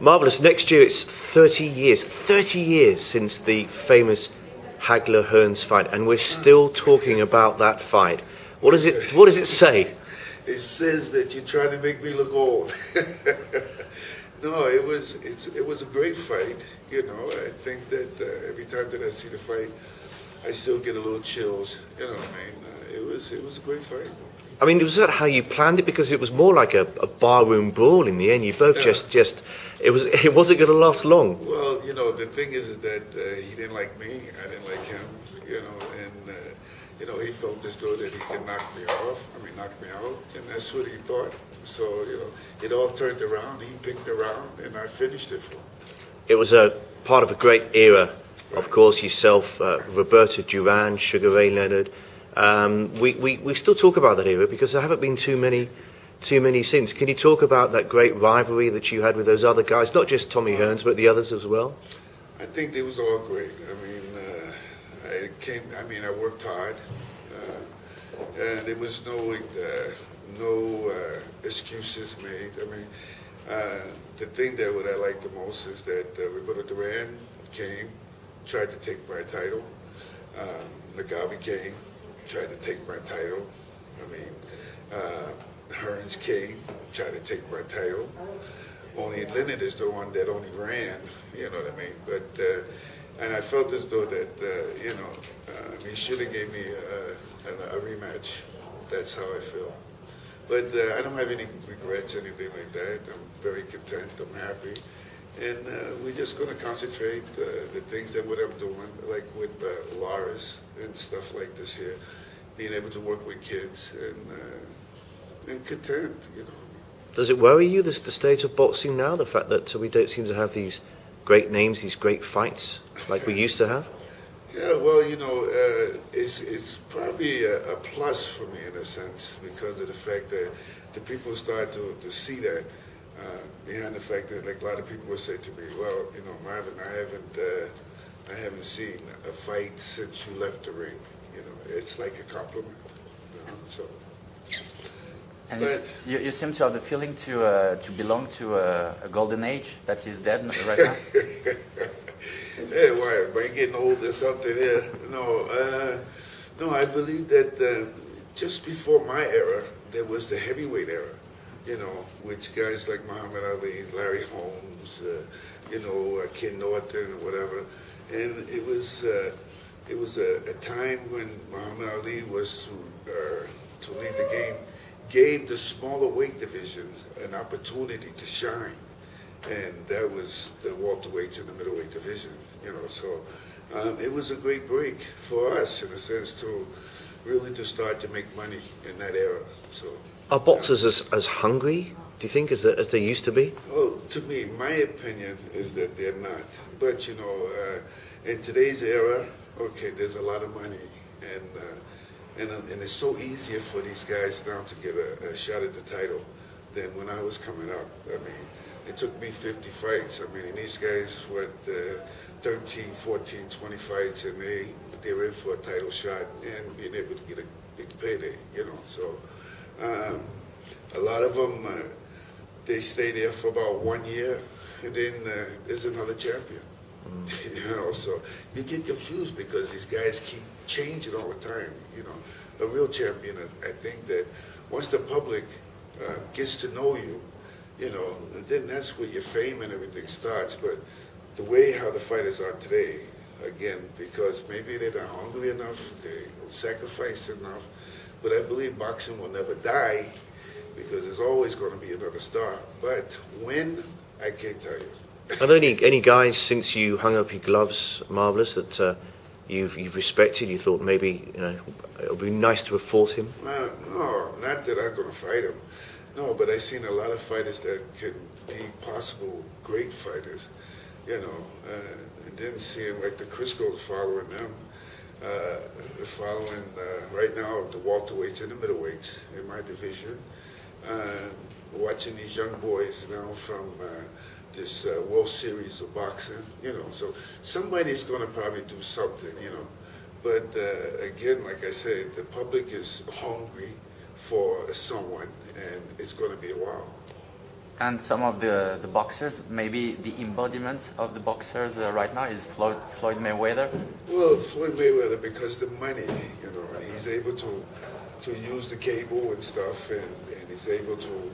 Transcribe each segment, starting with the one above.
Marvellous. Next year it's 30 years. 30 years since the famous Hagler-Hearns fight, and we're still talking about that fight. What does it say? It says that you're trying to make me look old. No, it was a great fight. You know, I think that every time that I see the fight, I still get a little chills. You know what I mean? It was a great fight. I mean, was that how you planned it? Because it was more like a barroom brawl in the end. You both just it wasn't going to last long. Well, you know, the thing is that he didn't like me, I didn't like him. You know, and you know, he felt as though that he could knock me out, and that's what he thought. So, you know, it all turned around. He picked around, and I finished it for him. It was a part of a great era, of course. Yourself, Roberto Duran, Sugar Ray Leonard. We still talk about that era because there haven't been too many since. Can you talk about that great rivalry that you had with those other guys, not just Tommy Hearns, but the others as well? I think they was all great. I mean, I worked hard, and there was no excuses made. I mean, the thing that what I like the most is that Roberto Duran came, tried to take my title. Mugabe came, tried to take my title. I mean, Hearns came, tried to take my title. Only Leonard is the one that only ran, you know what I mean? But, and I felt as though that, you know, he should have gave me a rematch. That's how I feel. But I don't have any regrets, anything like that. I'm very content, I'm happy. And we're just going to concentrate the things that what I'm doing, like with Laris and stuff like this here, being able to work with kids and content, you know. Does it worry you, the state of boxing now, the fact that we don't seem to have these great names, these great fights like we used to have? Yeah, well, you know, it's probably a plus for me in a sense because of the fact that the people start to see that behind the fact that, like, a lot of people will say to me, well, you know, Marvin, I haven't seen a fight since you left the ring. You know, it's like a compliment. You know, so. And you seem to have the feeling to belong to a golden age that is dead right now. Hey, why? Am I getting old or something here? No, I believe that just before my era, there was the heavyweight era, you know, which guys like Muhammad Ali, Larry Holmes, you know, Ken Norton or whatever. And it was a time when Muhammad Ali was to lead the game, gave the smaller weight divisions an opportunity to shine. And that was the welterweights and the middleweight division, you know. So it was a great break for us, in a sense, to really to start to make money in that era. So are boxers as hungry, do you think, as they used to be? Well, to me, my opinion is that they're not. But, you know, in today's era, okay, there's a lot of money, and it's so easier for these guys now to get a shot at the title than when I was coming up. I mean, it took me 50 fights. I mean, and these guys, 13, 14, 20 fights, and they were in for a title shot and being able to get a big payday, you know. So a lot of them, they stay there for about 1 year, and then there's another champion. You know, so you get confused because these guys keep changing all the time. You know, a real champion, I think that once the public gets to know you, you know, then that's where your fame and everything starts. But the way how the fighters are today, again, because maybe they're not hungry enough, they sacrificed enough, but I believe boxing will never die because there's always going to be another star. But when, I can't tell you. Are there any guys since you hung up your gloves, Marvellous, that you've respected? You thought maybe, you know, it would be nice to have fought him? No, not that I'm going to fight him. No, but I've seen a lot of fighters that could be possible great fighters, you know, and then seeing like the Criscos following them, following right now the welterweights and the middleweights in my division, watching these young boys now from this World Series of boxing, you know, so somebody's going to probably do something, you know, but again, like I said, the public is hungry for someone, and it's going to be a while. And some of the boxers, maybe the embodiment of the boxers right now is Floyd Mayweather. Well, Floyd Mayweather, because the money, you know, he's able to use the cable and stuff, and he's able to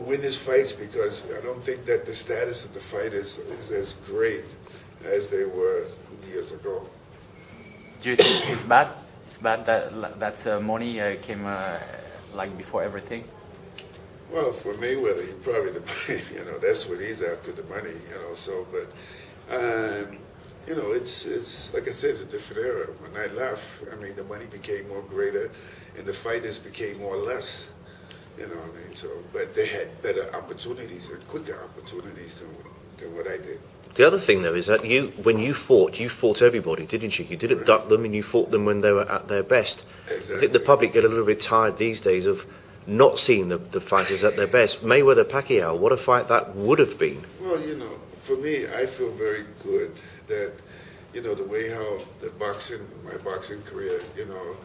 win his fights, because I don't think that the status of the fighters is as great as they were years ago. Do you think it's bad? It's bad that money came like before everything? Well, for Mayweather, he probably the money, you know, that's what he's after, the money, you know. So, but you know, it's like I said, it's a different era. When I left, I mean, the money became more greater, and the fighters became more or less. You know what I mean? So, but they had better opportunities and quicker opportunities than what I did. The other thing, though, is that when you fought everybody, didn't you? You didn't duck them, and you fought them when they were at their best. Exactly. I think the public get a little bit tired these days of not seeing the fighters at their best. Mayweather-Pacquiao, what a fight that would have been. Well, you know, for me, I feel very good that, you know, the way how my boxing career, you know,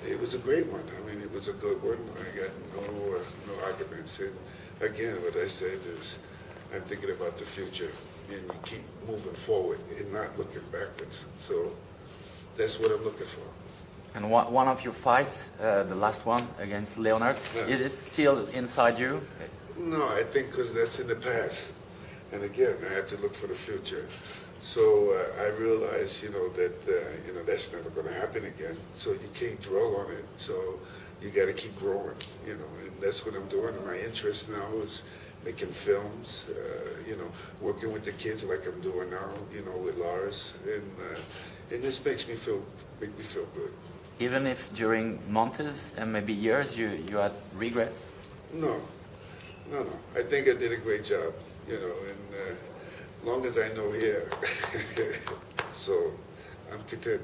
it was a great one. I mean, it was a good one. I got no arguments. And again, what I said is, I'm thinking about the future, and you keep moving forward and not looking backwards. So that's what I'm looking for. And one of your fights, the last one against Leonard, Yeah. is it still inside you? No, I think because that's in the past. And again, I have to look for the future. So I realize, you know, that you know, that's never going to happen again. So you can't dwell on it. So you got to keep growing, you know. And that's what I'm doing. My interest now is making films, you know, working with the kids like I'm doing now, you know, with Lars, and this makes me feel good. Even if during months and maybe years you had regrets? No. I think I did a great job, you know, and long as I know here, so I'm content.